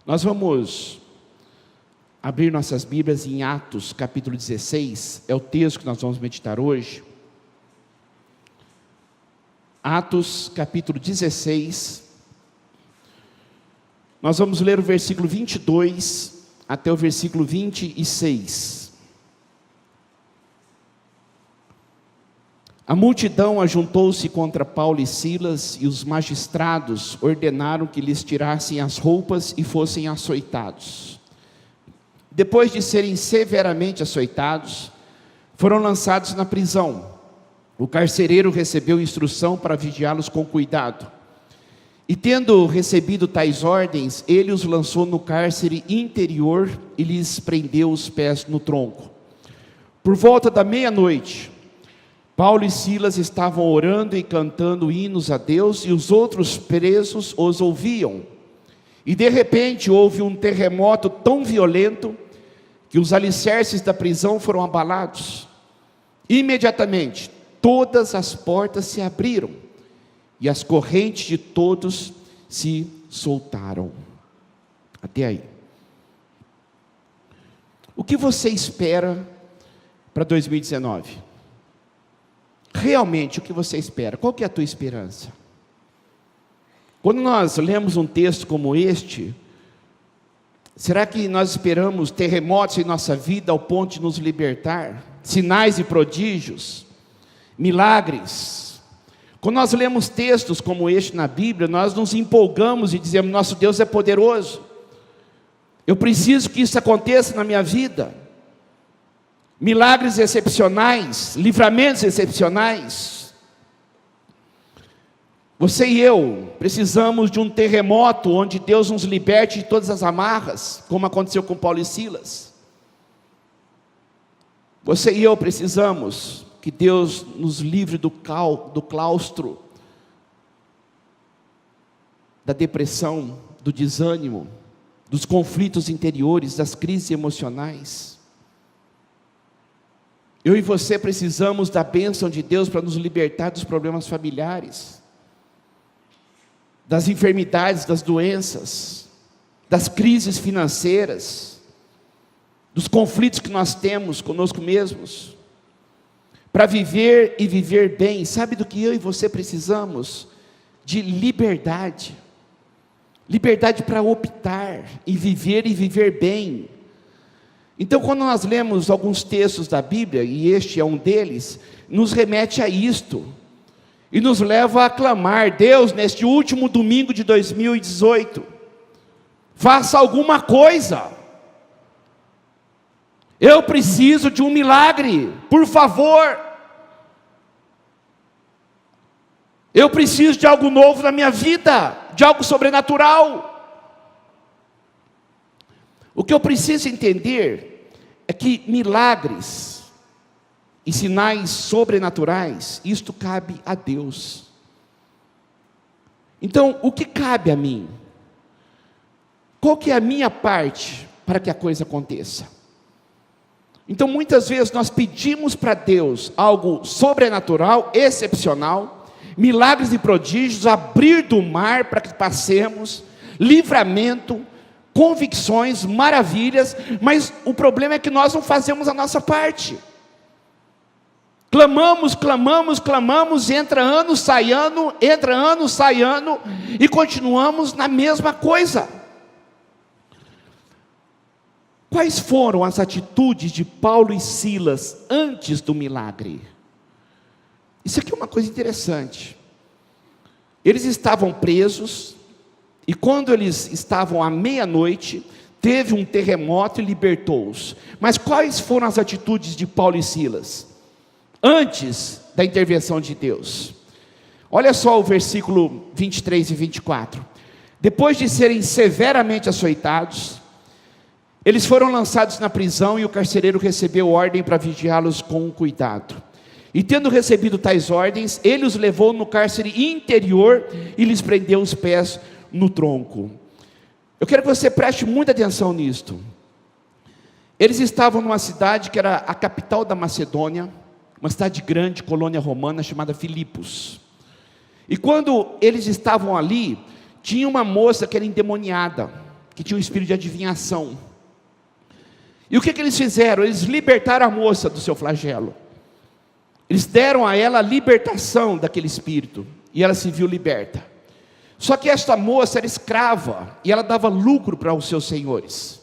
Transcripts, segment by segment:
Nós vamos abrir nossas Bíblias em Atos, capítulo 16, é o texto que nós vamos meditar hoje. Atos, capítulo 16, nós vamos ler o versículo 22 até o versículo 26. A multidão ajuntou-se contra Paulo e Silas, e os magistrados ordenaram que lhes tirassem as roupas e fossem açoitados. Depois de serem severamente açoitados, foram lançados na prisão. O carcereiro recebeu instrução para vigiá-los com cuidado. E tendo recebido tais ordens, ele os lançou no cárcere interior e lhes prendeu os pés no tronco. Por volta da meia-noite, Paulo e Silas estavam orando e cantando hinos a Deus, e os outros presos os ouviam. E de repente houve um terremoto tão violento que os alicerces da prisão foram abalados. Imediatamente todas as portas se abriram e as correntes de todos se soltaram. Até aí. O que você espera para 2019? Realmente, o que você espera? Qual que é a tua esperança? Quando nós lemos um texto como este, será que nós esperamos terremotos em nossa vida ao ponto de nos libertar? Sinais e prodígios? Milagres? Quando nós lemos textos como este na Bíblia, nós nos empolgamos e dizemos: nosso Deus é poderoso, eu preciso que isso aconteça na minha vida. Milagres excepcionais, livramentos excepcionais. Você e eu precisamos de um terremoto onde Deus nos liberte de todas as amarras, como aconteceu com Paulo e Silas. Você e eu precisamos que Deus nos livre do claustro, da depressão, do desânimo, dos conflitos interiores, das crises emocionais. Eu e você precisamos da bênção de Deus para nos libertar dos problemas familiares, das enfermidades, das doenças, das crises financeiras, dos conflitos que nós temos conosco mesmos, para viver e viver bem. Sabe do que eu e você precisamos? De liberdade. Liberdade para optar e viver bem. Então, quando nós lemos alguns textos da Bíblia, e este é um deles, nos remete a isto, e nos leva a clamar: Deus, neste último domingo de 2018, faça alguma coisa. Eu preciso de um milagre, por favor. Eu preciso de algo novo na minha vida, de algo sobrenatural. O que eu preciso entender é que milagres e sinais sobrenaturais, isto cabe a Deus. Então, o que cabe a mim? Qual que é a minha parte para que a coisa aconteça? Então, muitas vezes nós pedimos para Deus algo sobrenatural, excepcional, milagres e prodígios, abrir do mar para que passemos, livramento, convicções, maravilhas, mas o problema é que nós não fazemos a nossa parte. Clamamos, entra ano, sai ano, e continuamos na mesma coisa. Quais foram as atitudes de Paulo e Silas antes do milagre? Isso aqui é uma coisa interessante. Eles estavam presos, e quando eles estavam à meia-noite, teve um terremoto e libertou-os. Mas quais foram as atitudes de Paulo e Silas antes da intervenção de Deus? Olha só o versículo 23 e 24. Depois de serem severamente açoitados, eles foram lançados na prisão, e o carcereiro recebeu ordem para vigiá-los com cuidado. E tendo recebido tais ordens, ele os levou no cárcere interior e lhes prendeu os pés no tronco. Eu quero que você preste muita atenção nisto. Eles estavam numa cidade que era a capital da Macedônia, uma cidade grande, colônia romana, chamada Filipos. E quando eles estavam ali, tinha uma moça que era endemoniada. que tinha um espírito de adivinhação. E o que eles fizeram? Eles libertaram a moça do seu flagelo. Eles deram a ela a libertação daquele espírito, e ela se viu liberta. Só que esta moça era escrava, e ela dava lucro para os seus senhores.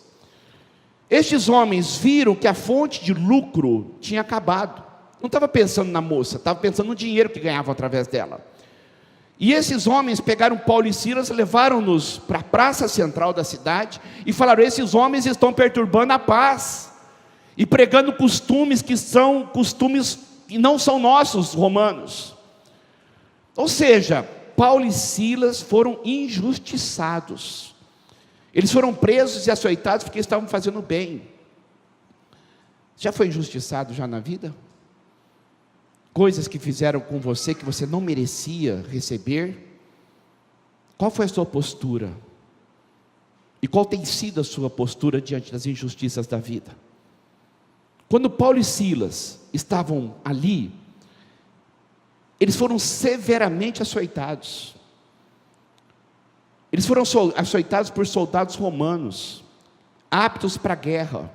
Estes homens viram que a fonte de lucro tinha acabado. Não estava pensando na moça, estava pensando no dinheiro que ganhavam através dela. E esses homens pegaram Paulo e Silas, levaram-nos para a praça central da cidade e falaram: esses homens estão perturbando a paz e pregando costumes que são costumes que não são nossos, romanos. Ou seja, Paulo e Silas foram injustiçados. Eles foram presos e açoitados porque estavam fazendo bem. Já foi injustiçado já na vida? Coisas que fizeram com você que você não merecia receber? Qual foi a sua postura? E qual tem sido a sua postura diante das injustiças da vida? Quando Paulo e Silas estavam ali, eles foram severamente açoitados. Eles foram açoitados por soldados romanos, aptos para a guerra.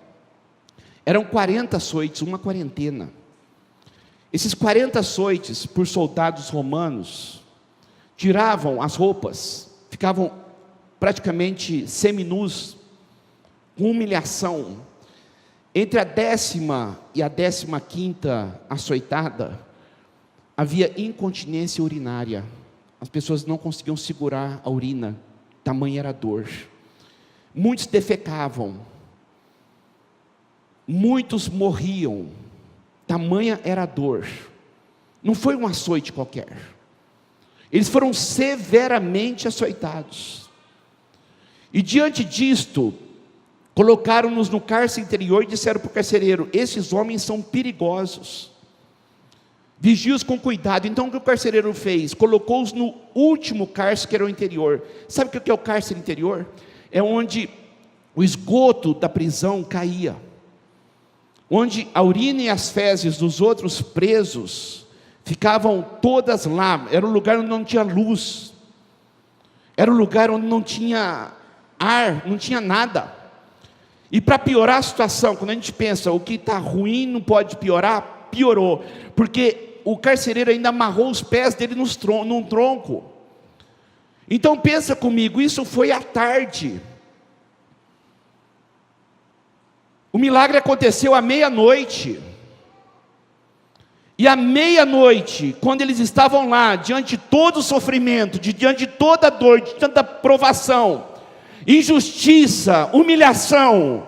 Eram 40 açoites, uma quarentena. Esses 40 açoites por soldados romanos tiravam as roupas, ficavam praticamente seminus, com humilhação. Entre a 10ª e a 15ª açoitada, havia incontinência urinária. As pessoas não conseguiam segurar a urina, tamanha era a dor. Muitos defecavam, muitos morriam, tamanha era a dor. Não foi um açoite qualquer. Eles foram severamente açoitados. E diante disto, colocaram-nos no cárcere interior e disseram para o carcereiro: esses homens são perigosos, vigie-os com cuidado. Então o que o carcereiro fez? Colocou-os no último cárcere, que era o interior. Sabe o que é o cárcere interior? É onde o esgoto da prisão caía, onde a urina e as fezes dos outros presos ficavam todas lá. Era um lugar onde não tinha luz, era um lugar onde não tinha ar, não tinha nada. E para piorar a situação, quando a gente pensa o que está ruim não pode piorar, piorou, porque o carcereiro ainda amarrou os pés dele num tronco. Então pensa comigo, isso foi à tarde. O milagre aconteceu à meia-noite. E à meia-noite, quando eles estavam lá, diante de todo o sofrimento, diante de toda a dor, de tanta provação, injustiça, humilhação,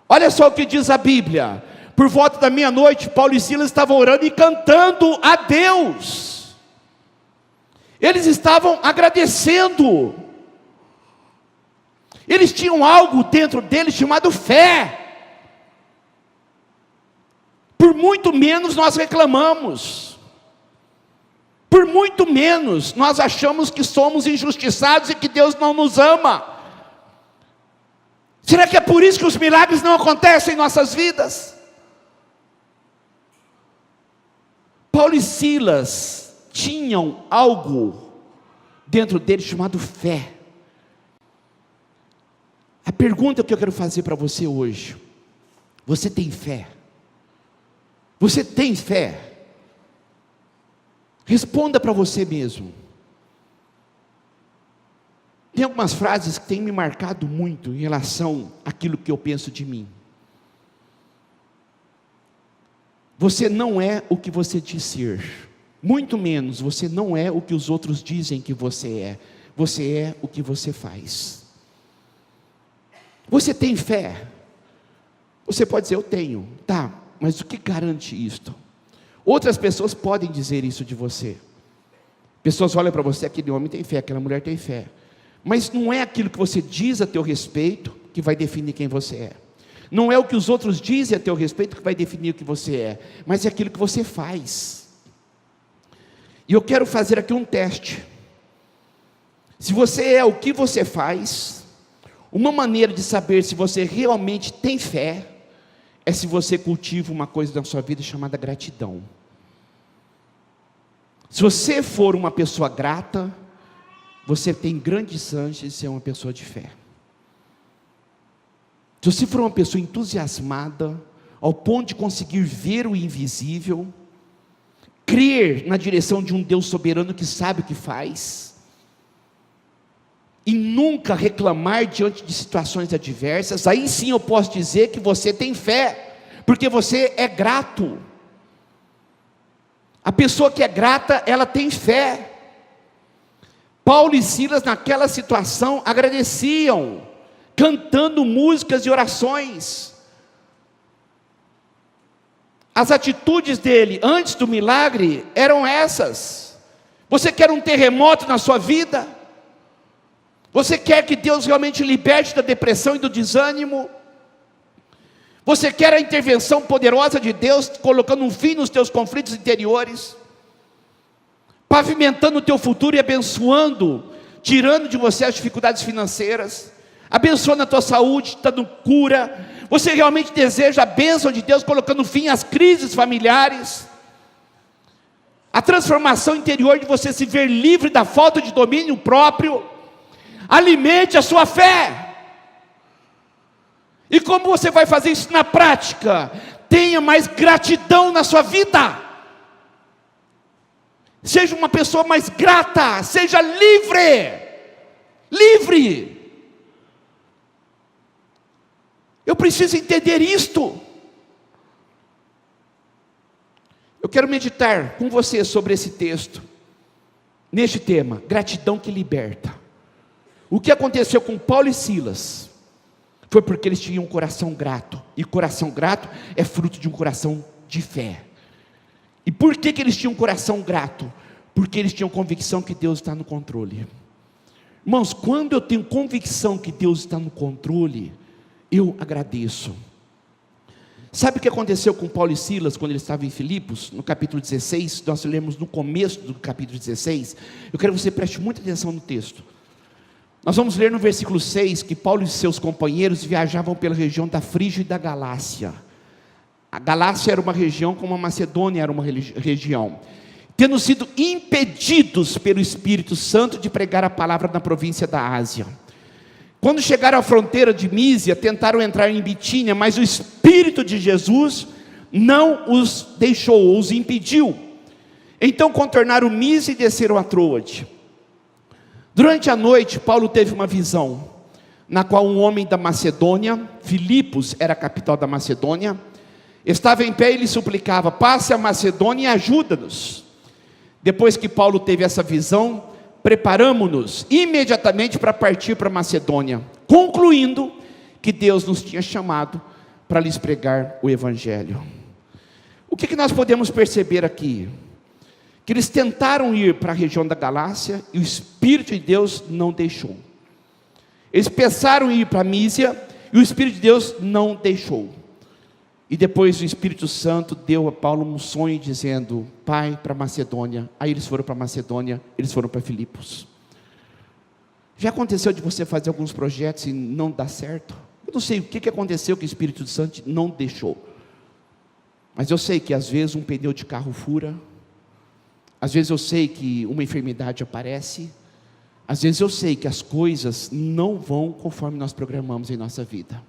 olha só o que diz a Bíblia: por volta da meia-noite, Paulo e Silas estavam orando e cantando a Deus. Eles estavam agradecendo. Eles tinham algo dentro deles chamado fé. Por muito menos nós reclamamos, por muito menos nós achamos que somos injustiçados e que Deus não nos ama. Será que é por isso que os milagres não acontecem em nossas vidas? Paulo e Silas tinham algo dentro deles chamado fé. A pergunta que eu quero fazer para você hoje: você tem fé? Você tem fé? Responda para você mesmo. Tem algumas frases que têm me marcado muito em relação àquilo que eu penso de mim. Você não é o que você diz ser, muito menos você não é o que os outros dizem que você é. Você é o que você faz. Você tem fé? Você pode dizer: eu tenho. Tá, mas o que garante isto? Outras pessoas podem dizer isso de você. Pessoas olham para você: aquele homem tem fé, aquela mulher tem fé. Mas não é aquilo que você diz a teu respeito que vai definir quem você é. Não é o que os outros dizem a teu respeito que vai definir o que você é, mas é aquilo que você faz. E eu quero fazer aqui um teste. Se você é o que você faz, uma maneira de saber se você realmente tem fé é se você cultiva uma coisa na sua vida chamada gratidão. Se você for uma pessoa grata, você tem grandes chances de ser uma pessoa de fé. Se você for uma pessoa entusiasmada, ao ponto de conseguir ver o invisível, crer na direção de um Deus soberano que sabe o que faz, e nunca reclamar diante de situações adversas, aí sim eu posso dizer que você tem fé, porque você é grato. A pessoa que é grata, ela tem fé. Paulo e Silas naquela situação agradeciam, cantando músicas e orações. As atitudes dele antes do milagre eram essas. Você quer um terremoto na sua vida? Você quer que Deus realmente liberte da depressão e do desânimo? Você quer a intervenção poderosa de Deus, colocando um fim nos teus conflitos interiores, pavimentando o teu futuro e abençoando, tirando de você as dificuldades financeiras, abençoando a tua saúde, dando cura? Você realmente deseja a bênção de Deus, colocando fim às crises familiares, a transformação interior de você se ver livre da falta de domínio próprio? Alimente a sua fé. E como você vai fazer isso na prática? Tenha mais gratidão na sua vida. Seja uma pessoa mais grata, seja livre. Livre. Eu preciso entender isto. Eu quero meditar com você sobre esse texto, neste tema, gratidão que liberta. O que aconteceu com Paulo e Silas foi porque eles tinham um coração grato, e coração grato é fruto de um coração de fé. E por que eles tinham um coração grato? Porque eles tinham convicção que Deus está no controle. Irmãos, quando eu tenho convicção que Deus está no controle, eu agradeço. Sabe o que aconteceu com Paulo e Silas quando eles estavam em Filipos, no capítulo 16? Nós lemos no começo do capítulo 16. Eu quero que você preste muita atenção no texto. Nós vamos ler no versículo 6 que Paulo e seus companheiros viajavam pela região da Frígia e da Galácia. A Galácia era uma região como a Macedônia era uma região, tendo sido impedidos pelo Espírito Santo de pregar a palavra na província da Ásia. Quando chegaram à fronteira de Mísia, tentaram entrar em Bitínia, mas o Espírito de Jesus não os deixou, os impediu. Então contornaram Mísia e desceram a Troade. Durante a noite, Paulo teve uma visão, na qual um homem da Macedônia, Filipos era a capital da Macedônia, estava em pé e lhe suplicava: passe a Macedônia e ajuda-nos. Depois que Paulo teve essa visão, preparamo-nos imediatamente para partir para Macedônia, concluindo que Deus nos tinha chamado para lhes pregar o Evangelho. O que nós podemos perceber aqui? Que eles tentaram ir para a região da Galácia e o Espírito de Deus não deixou. Eles pensaram em ir para Mísia e o Espírito de Deus não deixou. E depois o Espírito Santo deu a Paulo um sonho dizendo: Pai, para Macedônia. Aí eles foram para Macedônia, eles foram para Filipos. Já aconteceu de você fazer alguns projetos e não dar certo? Eu não sei o que aconteceu que o Espírito Santo não deixou. Mas eu sei que às vezes um pneu de carro fura. Às vezes eu sei que uma enfermidade aparece. Às vezes eu sei que as coisas não vão conforme nós programamos em nossa vida.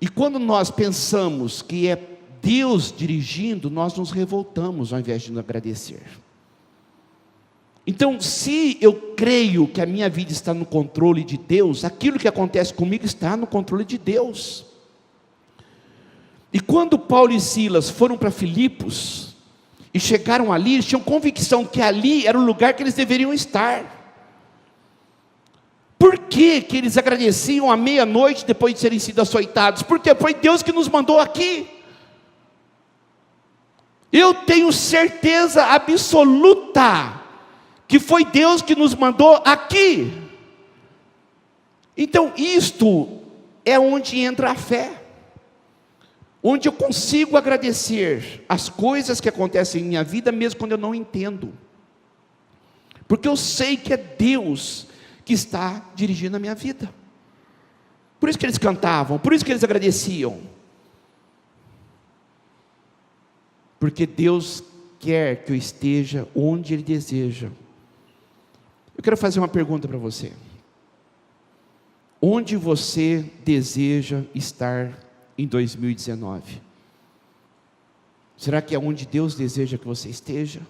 E quando nós pensamos que é Deus dirigindo, nós nos revoltamos ao invés de nos agradecer. Então, se eu creio que a minha vida está no controle de Deus, aquilo que acontece comigo está no controle de Deus. E quando Paulo e Silas foram para Filipos e chegaram ali, eles tinham convicção que ali era o lugar que eles deveriam estar. Por que eles agradeciam à meia-noite depois de serem sido açoitados? Porque foi Deus que nos mandou aqui. Eu tenho certeza absoluta que foi Deus que nos mandou aqui. Então isto é onde entra a fé, onde eu consigo agradecer as coisas que acontecem em minha vida, mesmo quando eu não entendo, porque eu sei que é Deus que está dirigindo a minha vida. Por isso que eles cantavam, por isso que eles agradeciam, porque Deus quer que eu esteja onde Ele deseja. Eu quero fazer uma pergunta para você: Onde você deseja estar em 2019? Será que é onde Deus deseja que você esteja?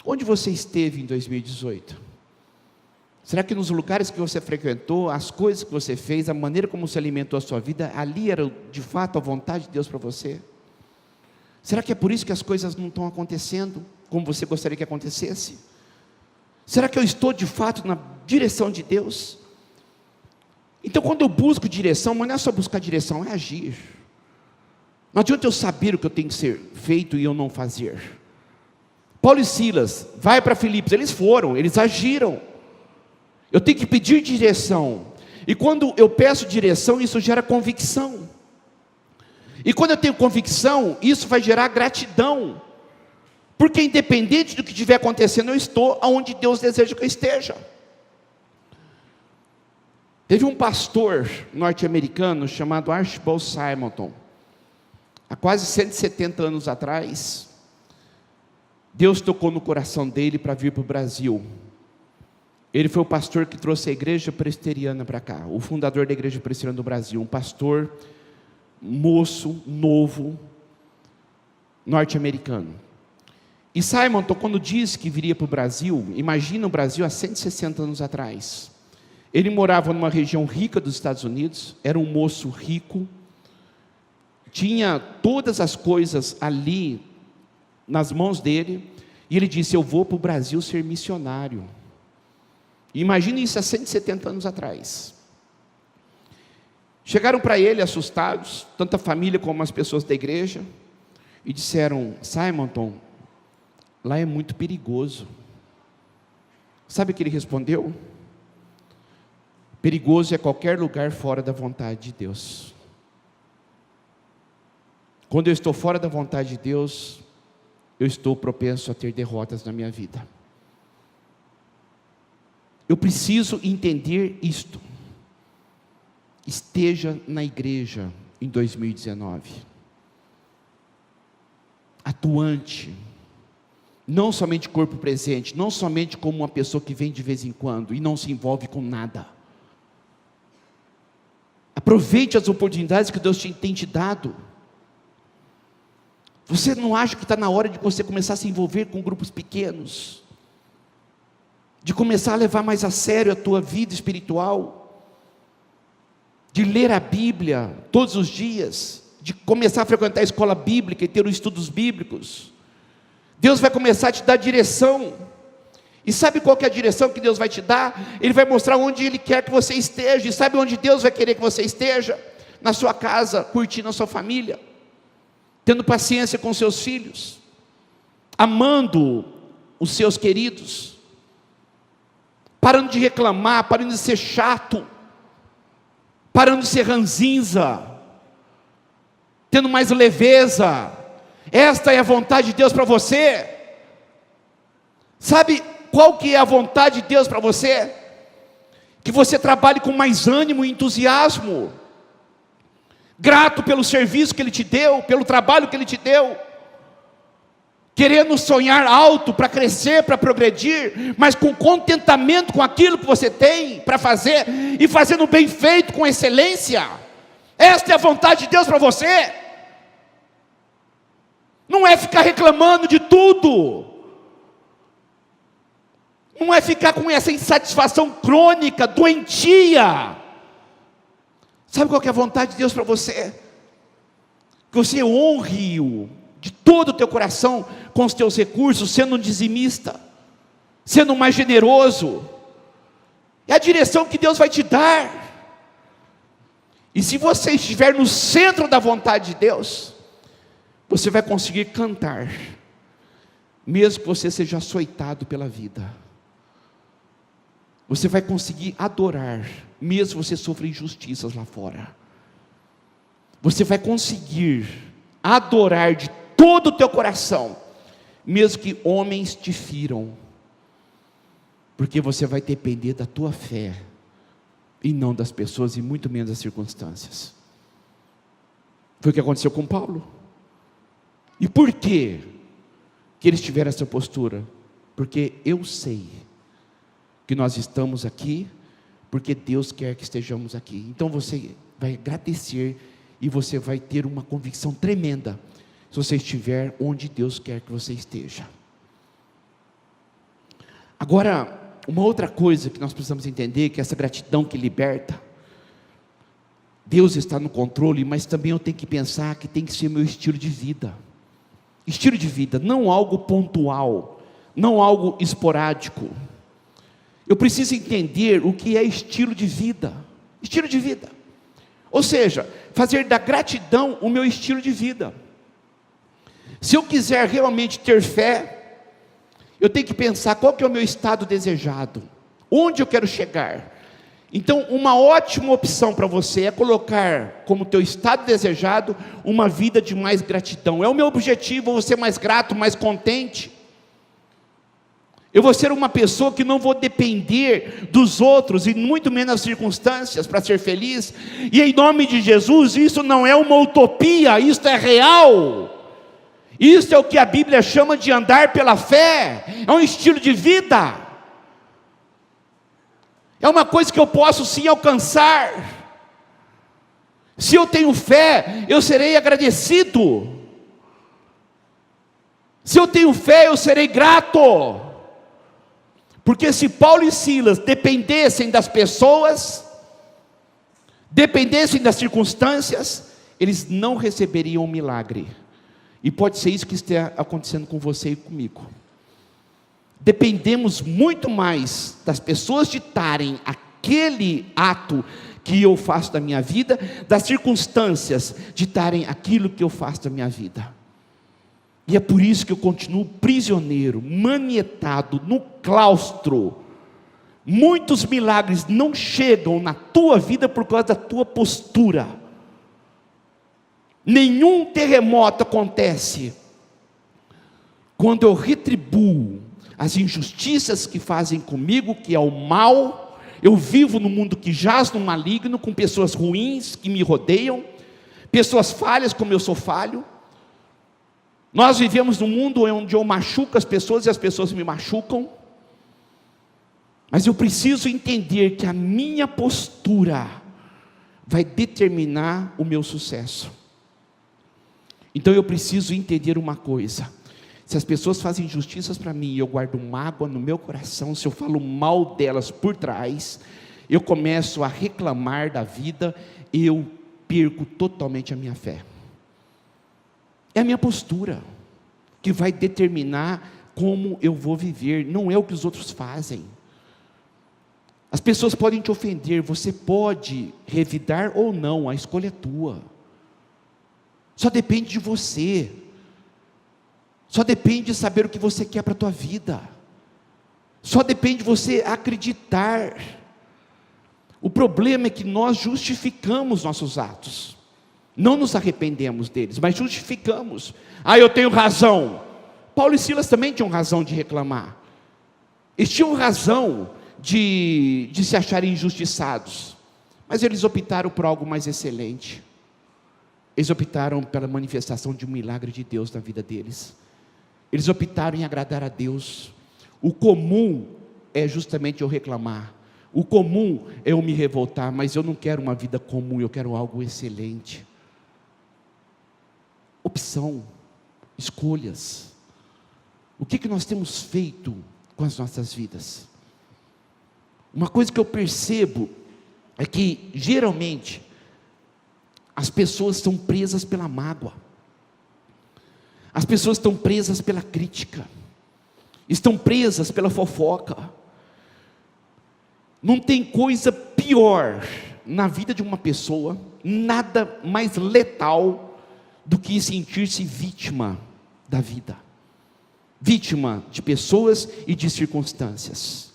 Onde você esteve em 2018? Será que nos lugares que você frequentou, as coisas que você fez, a maneira como você alimentou a sua vida, ali era de fato a vontade de Deus para você? Será que é por isso que as coisas não estão acontecendo como você gostaria que acontecesse? Será que eu estou de fato na direção de Deus? Então, quando eu busco direção, mas não é só buscar direção, é agir. Não adianta eu saber o que eu tenho que ser feito e eu não fazer. Paulo e Silas, vai para Filipos, eles foram, eles agiram. Eu tenho que pedir direção. E quando eu peço direção, isso gera convicção. E quando eu tenho convicção, isso vai gerar gratidão. Porque independente do que estiver acontecendo, eu estou onde Deus deseja que eu esteja. Teve um pastor norte-americano chamado Archibald Simonton. Há quase 170 anos atrás, Deus tocou no coração dele para vir para o Brasil. Ele foi o pastor que trouxe a igreja presbiteriana para cá, o fundador da igreja presbiteriana do Brasil, um pastor moço, novo, norte-americano. E Simonton, quando disse que viria para o Brasil, imagina o Brasil há 160 anos atrás. Ele morava numa região rica dos Estados Unidos, era um moço rico, tinha todas as coisas ali nas mãos dele, e ele disse: eu vou para o Brasil ser missionário. Imagina isso há 170 anos atrás. Chegaram para ele assustados, tanto a família como as pessoas da igreja, e disseram: Simonton, lá é muito perigoso. Sabe o que ele respondeu? Perigoso é qualquer lugar fora da vontade de Deus. Quando eu estou fora da vontade de Deus, eu estou propenso a ter derrotas na minha vida. Eu preciso entender isto. Esteja na igreja em 2019, atuante, não somente corpo presente, não somente como uma pessoa que vem de vez em quando e não se envolve com nada. Aproveite as oportunidades que Deus tem te dado. Você não acha que está na hora de você começar a se envolver com grupos pequenos? De começar a levar mais a sério a tua vida espiritual? De ler a Bíblia todos os dias? De começar a frequentar a escola bíblica e ter os estudos bíblicos? Deus vai começar a te dar direção. E sabe qual que é a direção que Deus vai te dar? Ele vai mostrar onde Ele quer que você esteja. E sabe onde Deus vai querer que você esteja? Na sua casa, curtindo a sua família, tendo paciência com seus filhos, amando os seus queridos, parando de reclamar, parando de ser chato, parando de ser ranzinza, tendo mais leveza. Esta é a vontade de Deus para você. Sabe qual que é a vontade de Deus para você? Que você trabalhe com mais ânimo e entusiasmo, grato pelo serviço que Ele te deu, pelo trabalho que Ele te deu, querendo sonhar alto para crescer, para progredir, mas com contentamento com aquilo que você tem para fazer, e fazendo bem feito com excelência. Esta é a vontade de Deus para você. Não é ficar reclamando de tudo, não é ficar com essa insatisfação crônica, doentia. Sabe qual que é a vontade de Deus para você? Que você honre-o de todo o teu coração com os teus recursos, sendo um dizimista, sendo mais generoso. É a direção que Deus vai te dar. E se você estiver no centro da vontade de Deus, você vai conseguir cantar, mesmo que você seja açoitado pela vida. Você vai conseguir adorar, mesmo que você sofra injustiças lá fora. Você vai conseguir adorar de todo o teu coração, mesmo que homens te firam, porque você vai depender da tua fé, e não das pessoas, e muito menos das circunstâncias. Foi o que aconteceu com Paulo. E por quê que eles tiveram essa postura? Porque eu sei que nós estamos aqui porque Deus quer que estejamos aqui. Então você vai agradecer e você vai ter uma convicção tremenda se você estiver onde Deus quer que você esteja. Agora, uma outra coisa que nós precisamos entender, que essa gratidão que liberta, Deus está no controle, mas também eu tenho que pensar que tem que ser meu estilo de vida. Estilo de vida, não algo pontual, não algo esporádico. Eu preciso entender o que é estilo de vida. Estilo de vida. Ou seja, fazer da gratidão o meu estilo de vida. Se eu quiser realmente ter fé, eu tenho que pensar qual que é o meu estado desejado. Onde eu quero chegar. Então, uma ótima opção para você é colocar como teu estado desejado uma vida de mais gratidão. É o meu objetivo, eu vou ser mais grato, mais contente. Eu vou ser uma pessoa que não vou depender dos outros e muito menos das circunstâncias para ser feliz. E em nome de Jesus, isso não é uma utopia, isso é real. Isso é o que a Bíblia chama de andar pela fé. É um estilo de vida. É uma coisa que eu posso sim alcançar. Se eu tenho fé, eu serei agradecido. Se eu tenho fé, eu serei grato. Porque se Paulo e Silas dependessem das pessoas, dependessem das circunstâncias, eles não receberiam um milagre. E pode ser isso que esteja acontecendo com você e comigo. Dependemos muito mais das pessoas ditarem aquele ato que eu faço da minha vida, das circunstâncias ditarem aquilo que eu faço da minha vida. E é por isso que eu continuo prisioneiro, manietado no claustro. Muitos milagres não chegam na tua vida por causa da tua postura. Nenhum terremoto acontece quando eu retribuo as injustiças que fazem comigo, que é o mal. Eu vivo no mundo que jaz no maligno, com pessoas ruins que me rodeiam, pessoas falhas como eu sou falho. Nós vivemos num mundo onde eu machuco as pessoas e as pessoas me machucam. Mas eu preciso entender que a minha postura vai determinar o meu sucesso. Então eu preciso entender uma coisa: se as pessoas fazem injustiças para mim e eu guardo mágoa no meu coração, se eu falo mal delas por trás, eu começo a reclamar da vida, eu perco totalmente a minha fé. É a minha postura que vai determinar como eu vou viver, não é o que os outros fazem. As pessoas podem te ofender, você pode revidar ou não, a escolha é tua. Só depende de você. Só depende de saber o que você quer para a tua vida. Só depende de você acreditar. O problema é que nós justificamos nossos atos. Não nos arrependemos deles, mas justificamos. Eu tenho razão. Paulo e Silas também tinham razão de reclamar. Eles tinham razão de se acharem injustiçados. Mas eles optaram por algo mais excelente. Eles optaram pela manifestação de um milagre de Deus na vida deles. Eles optaram em agradar a Deus. O comum é justamente eu reclamar. O comum é eu me revoltar, mas eu não quero uma vida comum, eu quero algo excelente. Opção, escolhas. O que nós temos feito com as nossas vidas? Uma coisa que eu percebo é que geralmente as pessoas estão presas pela mágoa. As pessoas estão presas pela crítica. Estão presas pela fofoca. Não tem coisa pior na vida de uma pessoa, nada mais letal do que sentir-se vítima da vida, vítima de pessoas e de circunstâncias.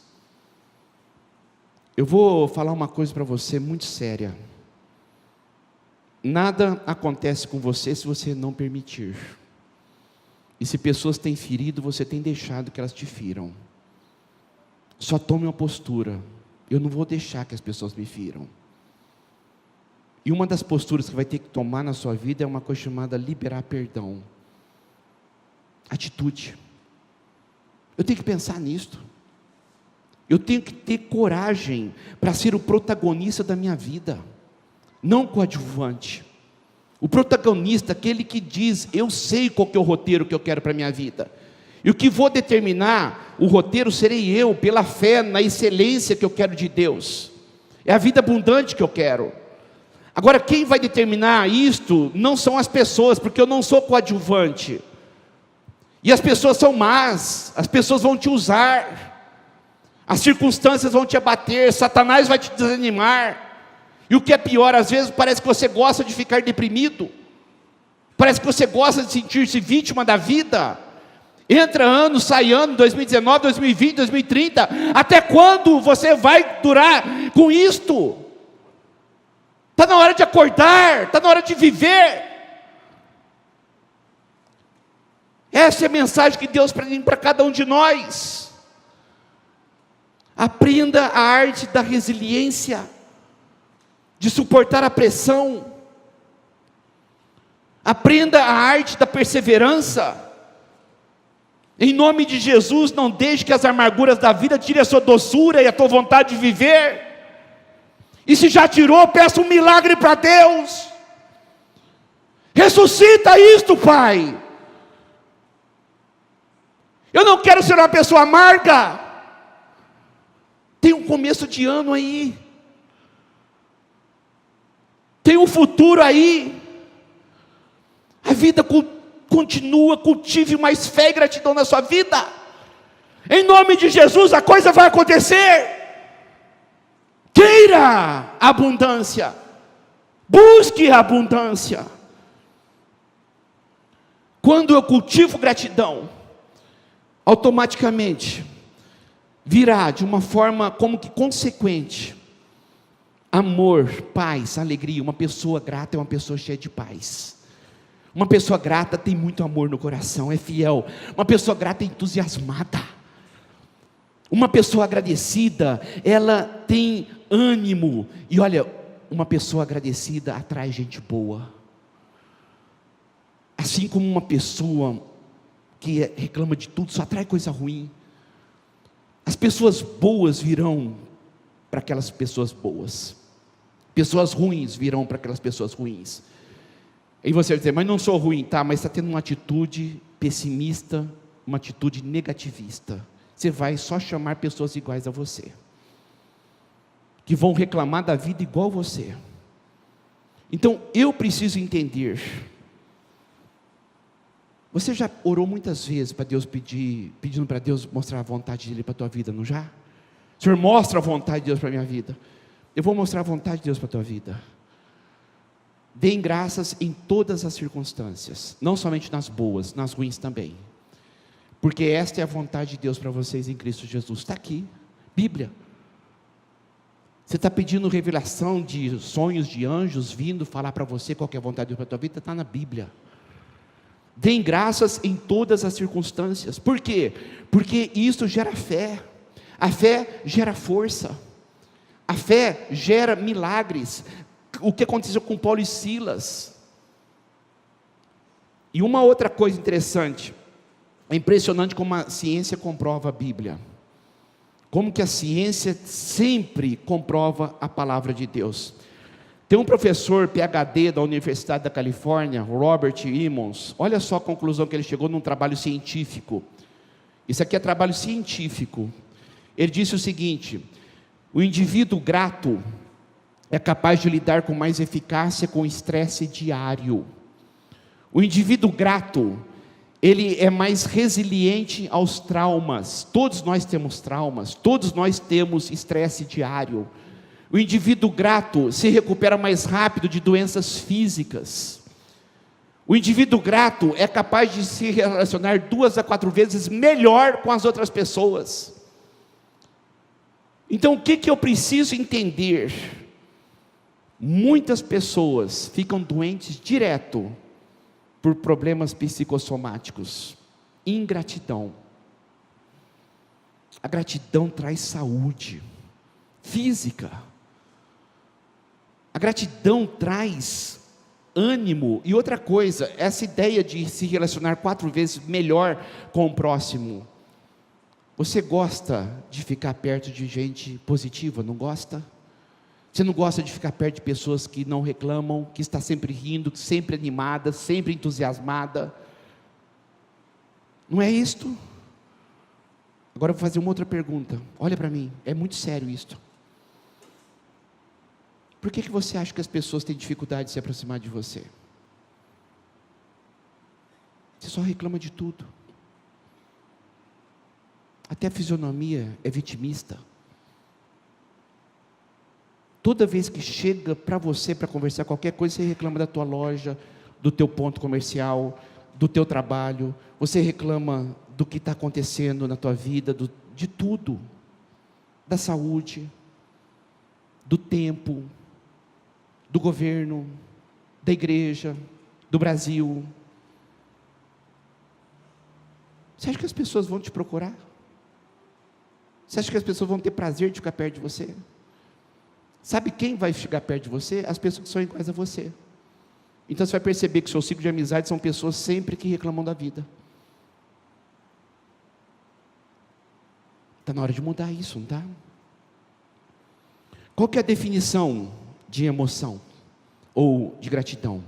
Eu vou falar uma coisa para você muito séria. Nada acontece com você se você não permitir. E se pessoas têm ferido, você tem deixado que elas te firam. Só tome uma postura: eu não vou deixar que as pessoas me firam. E uma das posturas que vai ter que tomar na sua vida é uma coisa chamada liberar perdão. Atitude. Eu tenho que pensar nisto. Eu tenho que ter coragem para ser o protagonista da minha vida, não coadjuvante. O protagonista, aquele que diz: eu sei qual que é o roteiro que eu quero para a minha vida. E o que vou determinar o roteiro serei eu, pela fé na excelência que eu quero de Deus. É a vida abundante que eu quero. Agora, quem vai determinar isto não são as pessoas, porque eu não sou coadjuvante. E as pessoas são más, as pessoas vão te usar, as circunstâncias vão te abater, Satanás vai te desanimar. E o que é pior, às vezes parece que você gosta de ficar deprimido, parece que você gosta de sentir-se vítima da vida. Entra ano, sai ano, 2019, 2020, 2030, até quando você vai durar com isto? Está na hora de acordar, está na hora de viver. Essa é a mensagem que Deus tem para cada um de nós. Aprenda a arte da resiliência, de suportar a pressão. Aprenda a arte da perseverança. Em nome de Jesus, não deixe que as amarguras da vida tirem a sua doçura e a tua vontade de viver. E se já tirou, peça um milagre para Deus. Ressuscita isto, Pai. Eu não quero ser uma pessoa amarga. Tem um começo de ano aí, tem um futuro aí. A vida continua, cultive mais fé e gratidão na sua vida. Em nome de Jesus, a coisa vai acontecer. Queira a abundância, busque a abundância. Quando eu cultivo gratidão, automaticamente virá de uma forma como que consequente amor, paz, alegria. Uma pessoa grata é uma pessoa cheia de paz. Uma pessoa grata tem muito amor no coração, é fiel. Uma pessoa grata é entusiasmada. Uma pessoa agradecida, ela tem ânimo. E olha, uma pessoa agradecida atrai gente boa. Assim como uma pessoa que reclama de tudo, só atrai coisa ruim. As pessoas boas virão para aquelas pessoas boas. Pessoas ruins virão para aquelas pessoas ruins. E você vai dizer: mas não sou ruim, tá? Mas está tendo uma atitude pessimista, uma atitude negativista. Você vai só chamar pessoas iguais a você, que vão reclamar da vida igual você. Então eu preciso entender. Você já orou muitas vezes para Deus pedindo para Deus mostrar a vontade dele para a tua vida, não já? Senhor, mostra a vontade de Deus para a minha vida. Eu vou mostrar a vontade de Deus para a tua vida. Deem graças em todas as circunstâncias, não somente nas boas, nas ruins também, porque esta é a vontade de Deus para vocês em Cristo Jesus. Está aqui, Bíblia. Você está pedindo revelação de sonhos de anjos vindo falar para você qual que é a vontade de Deus para a tua vida? Está na Bíblia. Deem graças em todas as circunstâncias. Por quê? Porque isso gera fé. A fé gera força. A fé gera milagres. O que aconteceu com Paulo e Silas. E uma outra coisa interessante. É impressionante como a ciência comprova a Bíblia. Como que a ciência sempre comprova a palavra de Deus. Tem um professor PhD da Universidade da Califórnia, Robert Emmons. Olha só a conclusão que ele chegou num trabalho científico. Isso aqui é trabalho científico. Ele disse o seguinte: o indivíduo grato é capaz de lidar com mais eficácia com o estresse diário. O indivíduo grato, ele é mais resiliente aos traumas. Todos nós temos traumas, todos nós temos estresse diário. O indivíduo grato se recupera mais rápido de doenças físicas. O indivíduo grato é capaz de se relacionar 2 a 4 vezes melhor com as outras pessoas. Então o que eu preciso entender? Muitas pessoas ficam doentes direto por problemas psicossomáticos. Ingratidão. A gratidão traz saúde física. A gratidão traz ânimo. E outra coisa, essa ideia de se relacionar 4 vezes melhor com o próximo. Você gosta de ficar perto de gente positiva, não gosta? Você não gosta de ficar perto de pessoas que não reclamam, que está sempre rindo, sempre animada, sempre entusiasmada? Não é isto? Agora eu vou fazer uma outra pergunta. Olha para mim, é muito sério isto. Por que você acha que as pessoas têm dificuldade de se aproximar de você? Você só reclama de tudo. Até a fisionomia é vitimista. Toda vez que chega para você para conversar qualquer coisa, você reclama da tua loja, do teu ponto comercial, do teu trabalho. Você reclama do que está acontecendo na tua vida, de tudo. Da saúde, do tempo, do governo, da igreja, do Brasil. Você acha que as pessoas vão te procurar? Você acha que as pessoas vão ter prazer de ficar perto de você? Sabe quem vai chegar perto de você? As pessoas que são iguais a você. Então você vai perceber que o seu ciclo de amizade são pessoas sempre que reclamam da vida. Está na hora de mudar isso, não está? Qual que é a definição de emoção? Ou de gratidão?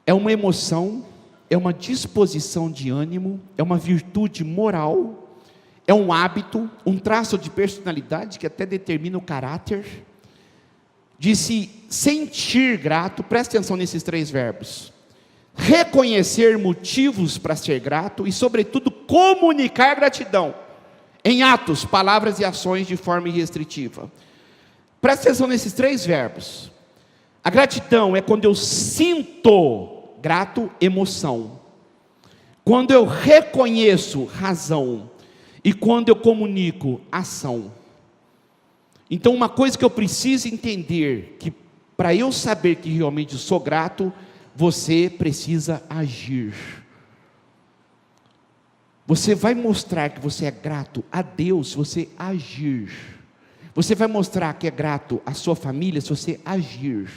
É uma emoção, é uma disposição de ânimo, é uma virtude moral, é um hábito, um traço de personalidade que até determina o caráter, de se sentir grato. Presta atenção nesses 3 verbos: reconhecer motivos para ser grato e, sobretudo, comunicar gratidão, em atos, palavras e ações de forma irrestritiva. Presta atenção nesses 3 verbos. A gratidão é quando eu sinto grato, emoção. Quando eu reconheço, razão. E quando eu comunico, ação. Então uma coisa que eu preciso entender, que para eu saber que realmente sou grato, você precisa agir. Você vai mostrar que você é grato a Deus se você agir. Você vai mostrar que é grato à sua família se você agir.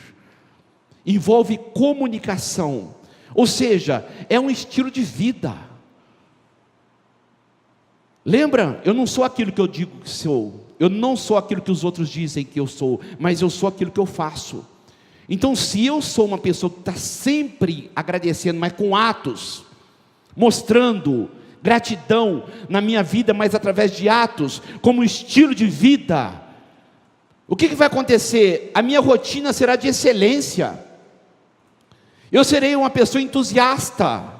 Envolve comunicação, ou seja, é um estilo de vida. Lembra? Eu não sou aquilo que eu digo que sou. Eu não sou aquilo que os outros dizem que eu sou, mas eu sou aquilo que eu faço. Então, se eu sou uma pessoa que está sempre agradecendo, mas com atos, mostrando gratidão na minha vida, mas através de atos, como estilo de vida, o que vai acontecer? A minha rotina será de excelência. Eu serei uma pessoa entusiasta.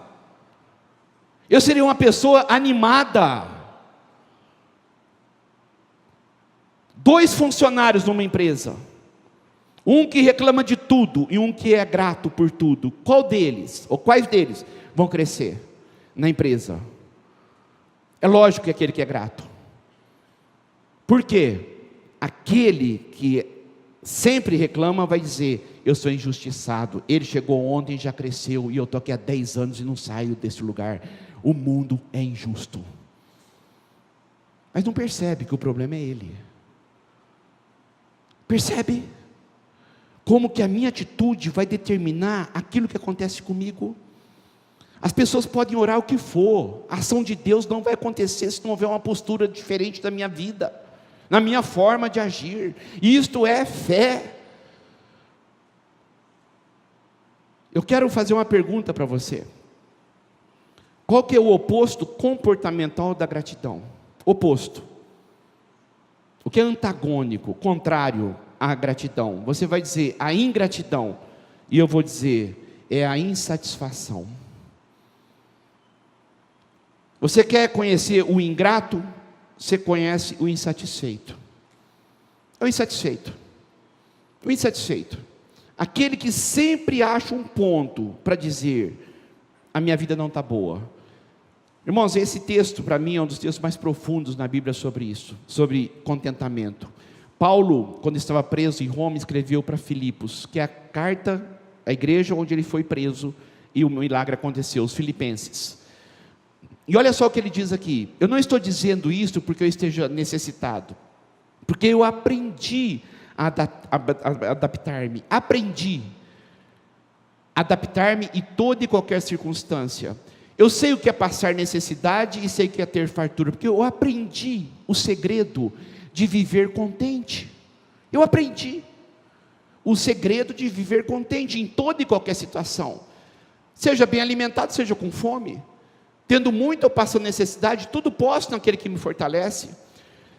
Eu serei uma pessoa animada. 2 funcionários numa empresa, um que reclama de tudo e um que é grato por tudo, qual deles, ou quais deles vão crescer na empresa? É lógico que aquele que é grato. Por quê? Aquele que sempre reclama vai dizer: eu sou injustiçado, ele chegou ontem e já cresceu, e eu estou aqui há 10 anos e não saio desse lugar, o mundo é injusto. Mas não percebe que o problema é ele. Percebe? Como que a minha atitude vai determinar aquilo que acontece comigo? As pessoas podem orar o que for, a ação de Deus não vai acontecer se não houver uma postura diferente da minha vida, na minha forma de agir. E isto é fé. Eu quero fazer uma pergunta para você. Qual que é o oposto comportamental da gratidão? Oposto. O que é antagônico, contrário à gratidão? Você vai dizer a ingratidão, e eu vou dizer é a insatisfação. Você quer conhecer o ingrato? Você conhece o insatisfeito. É o insatisfeito. O insatisfeito. Aquele que sempre acha um ponto para dizer: a minha vida não está boa. Irmãos, esse texto para mim é um dos textos mais profundos na Bíblia sobre isso, sobre contentamento. Paulo, quando estava preso em Roma, escreveu para Filipos, que é a carta à igreja onde ele foi preso e o milagre aconteceu, os filipenses. E olha só o que ele diz aqui: eu não estou dizendo isso porque eu esteja necessitado, porque eu aprendi a adaptar-me, adaptar-me em toda e qualquer circunstância. Eu sei o que é passar necessidade e sei o que é ter fartura, porque eu aprendi o segredo de viver contente. Eu aprendi o segredo de viver contente em toda e qualquer situação. Seja bem alimentado, seja com fome, tendo muito ou passando necessidade, tudo posso naquele que me fortalece.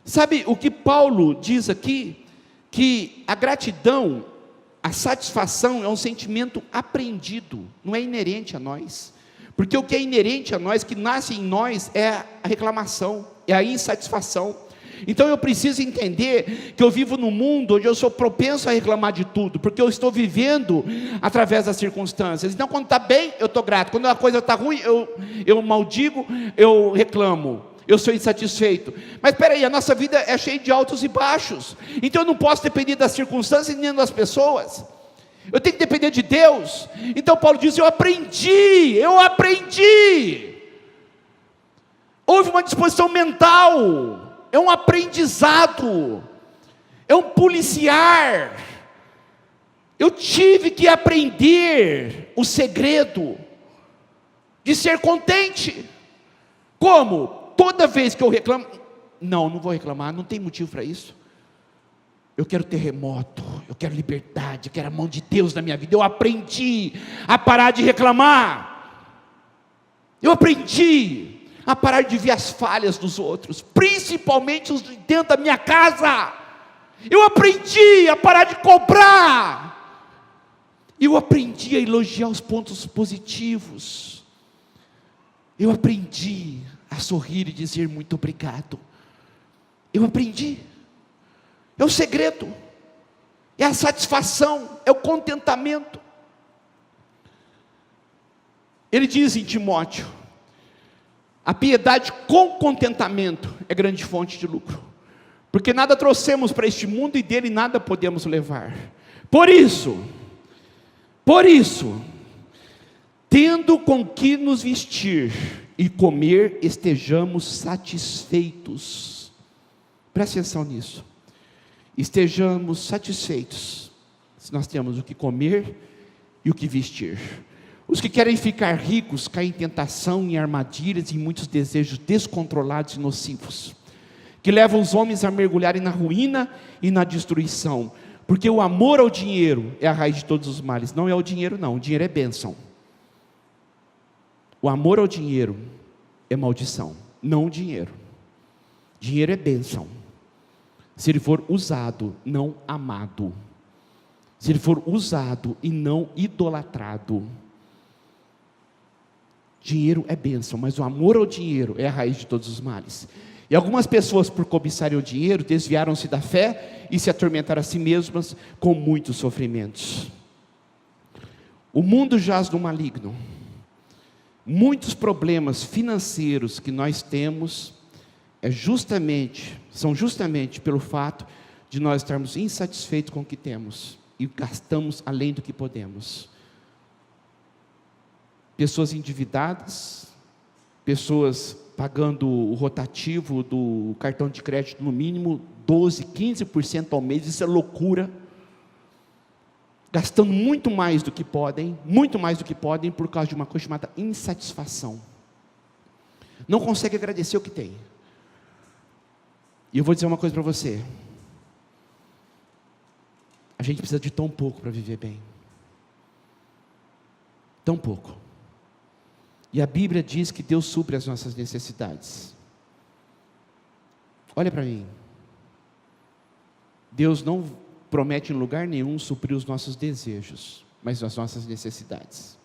Sabe o que Paulo diz aqui? Que a gratidão, a satisfação é um sentimento aprendido, não é inerente a nós. Porque o que é inerente a nós, que nasce em nós, é a reclamação, é a insatisfação. Então eu preciso entender que eu vivo num mundo onde eu sou propenso a reclamar de tudo, porque eu estou vivendo através das circunstâncias. Então quando está bem, eu estou grato. Quando a coisa está ruim, eu maldigo, eu reclamo, eu sou insatisfeito. Mas espera aí, a nossa vida é cheia de altos e baixos. Então eu não posso depender das circunstâncias nem das pessoas. Eu tenho que depender de Deus. Então Paulo diz, eu aprendi. Houve uma disposição mental, é um aprendizado, é um policiar. Eu tive que aprender o segredo de ser contente. Como? Toda vez que eu reclamo, não vou reclamar, não tem motivo para isso. Eu quero terremoto, eu quero liberdade, eu quero a mão de Deus na minha vida. Eu aprendi a parar de reclamar. Eu aprendi a parar de ver as falhas dos outros, principalmente os de dentro da minha casa. Eu aprendi a parar de cobrar. Eu aprendi a elogiar os pontos positivos. Eu aprendi a sorrir e dizer muito obrigado. Eu aprendi. É o segredo, é a satisfação, é o contentamento. Ele diz em Timóteo, a piedade com contentamento é grande fonte de lucro, porque nada trouxemos para este mundo e dele nada podemos levar. Por isso, tendo com que nos vestir e comer, estejamos satisfeitos. Preste atenção nisso. Estejamos satisfeitos, se nós temos o que comer e o que vestir. Os que querem ficar ricos caem em tentação, em armadilhas e em muitos desejos descontrolados e nocivos, que levam os homens a mergulharem na ruína e na destruição, porque o amor ao dinheiro é a raiz de todos os males. Não é o dinheiro não, o dinheiro é bênção. O amor ao dinheiro é maldição, não o dinheiro. Dinheiro é bênção, se ele for usado, não amado. Se ele for usado e não idolatrado. Dinheiro é bênção, mas o amor ao dinheiro é a raiz de todos os males. E algumas pessoas, por cobiçarem o dinheiro, desviaram-se da fé e se atormentaram a si mesmas com muitos sofrimentos. O mundo jaz no maligno. Muitos problemas financeiros que nós temos são justamente pelo fato de nós estarmos insatisfeitos com o que temos e gastamos além do que podemos. Pessoas endividadas, pessoas pagando o rotativo do cartão de crédito no mínimo 12, 15% ao mês, isso é loucura. Gastando muito mais do que podem por causa de uma coisa chamada insatisfação. Não consegue agradecer o que tem. E eu vou dizer uma coisa para você. A gente precisa de tão pouco para viver bem. Tão pouco. E a Bíblia diz que Deus supre as nossas necessidades. Olha para mim. Deus não promete em lugar nenhum suprir os nossos desejos, mas as nossas necessidades.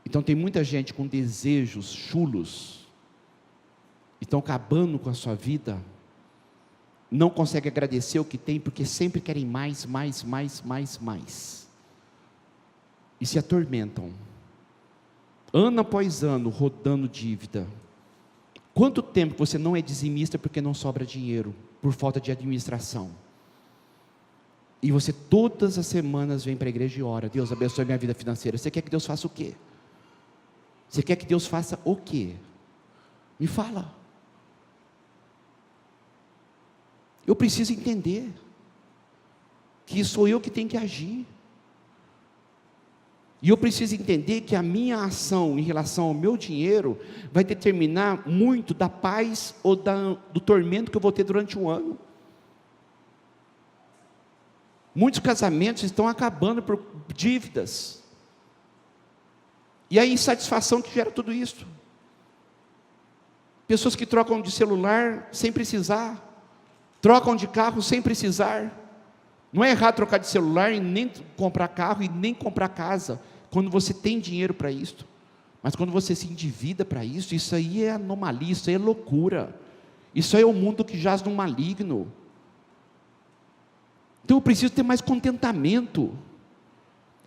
Então tem muita gente com desejos chulos, estão acabando com a sua vida, não consegue agradecer o que tem, porque sempre querem mais, e se atormentam, ano após ano, rodando dívida. Quanto tempo você não é dizimista porque não sobra dinheiro, por falta de administração? E você todas as semanas vem para a igreja e ora, Deus abençoe minha vida financeira. Você quer que Deus faça o quê? Você quer que Deus faça o quê? Me fala. Eu preciso entender que sou eu que tenho que agir. E eu preciso entender que a minha ação em relação ao meu dinheiro vai determinar muito da paz ou do tormento que eu vou ter durante um ano. Muitos casamentos estão acabando por dívidas. E a insatisfação que gera tudo isso. Pessoas que trocam de celular sem precisar, trocam de carro sem precisar. Não é errado trocar de celular e nem comprar carro e nem comprar casa, quando você tem dinheiro para isso. Mas quando você se endivida para isso, isso aí é anomalia, isso aí é loucura. Isso aí é o mundo que jaz no maligno. Então eu preciso ter mais contentamento.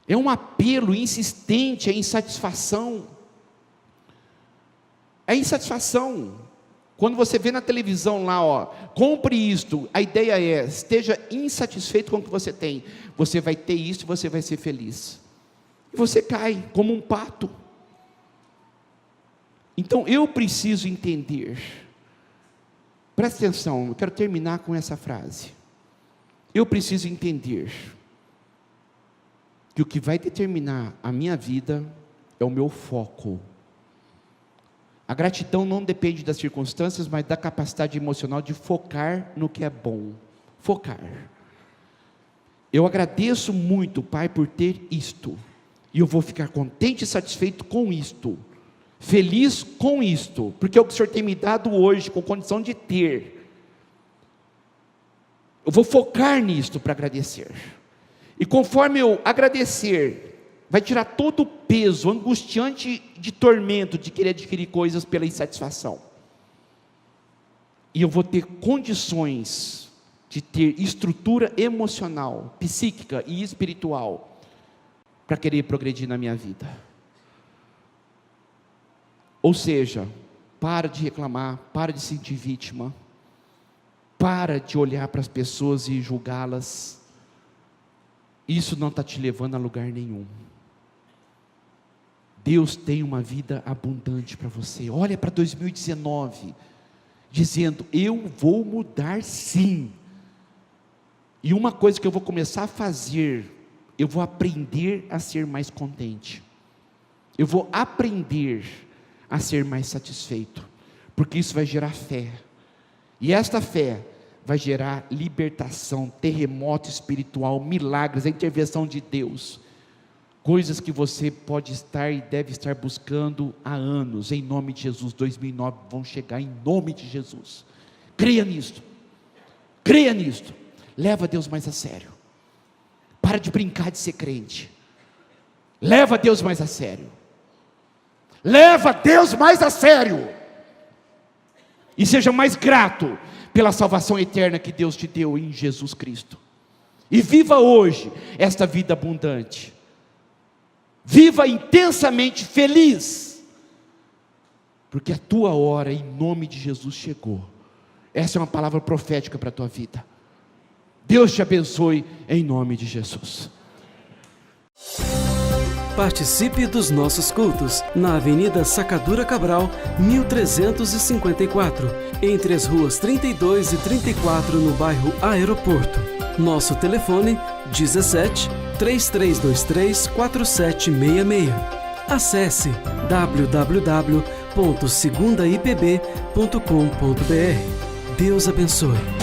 É um apelo insistente, é insatisfação. É insatisfação. Quando você vê na televisão lá, compre isto, a ideia é, esteja insatisfeito com o que você tem. Você vai ter isso e você vai ser feliz. E você cai como um pato. Então eu preciso entender. Presta atenção, eu quero terminar com essa frase. Eu preciso entender que o que vai determinar a minha vida é o meu foco. A gratidão não depende das circunstâncias, mas da capacidade emocional de focar no que é bom. Focar. Eu agradeço muito, Pai, por ter isto. E eu vou ficar contente e satisfeito com isto. Feliz com isto. Porque é o que o Senhor tem me dado hoje, com condição de ter. Eu vou focar nisto para agradecer. E conforme eu agradecer, vai tirar todo o peso angustiante de tormento de querer adquirir coisas pela insatisfação. E eu vou ter condições de ter estrutura emocional, psíquica e espiritual para querer progredir na minha vida. Ou seja, para de reclamar, para de se sentir vítima, para de olhar para as pessoas e julgá-las. Isso não está te levando a lugar nenhum. Deus tem uma vida abundante para você. Olha para 2019, dizendo, eu vou mudar sim. E uma coisa que eu vou começar a fazer, eu vou aprender a ser mais contente. Eu vou aprender a ser mais satisfeito. Porque isso vai gerar fé. E esta fé vai gerar libertação, terremoto espiritual, milagres, a intervenção de Deus. Coisas que você pode estar e deve estar buscando há anos, em nome de Jesus. 2009 vão chegar em nome de Jesus. Creia nisto. Creia nisto. Leva Deus mais a sério. Para de brincar de ser crente. Leva Deus mais a sério. Leva Deus mais a sério. E seja mais grato pela salvação eterna que Deus te deu em Jesus Cristo. E viva hoje esta vida abundante. Viva intensamente feliz, porque a tua hora em nome de Jesus chegou. Essa é uma palavra profética para a tua vida. Deus te abençoe em nome de Jesus. Participe dos nossos cultos na Avenida Sacadura Cabral, 1354, entre as ruas 32 e 34 no bairro Aeroporto. Nosso telefone 17 3323 4766. Acesse www.segundaipb.com.br. Deus abençoe.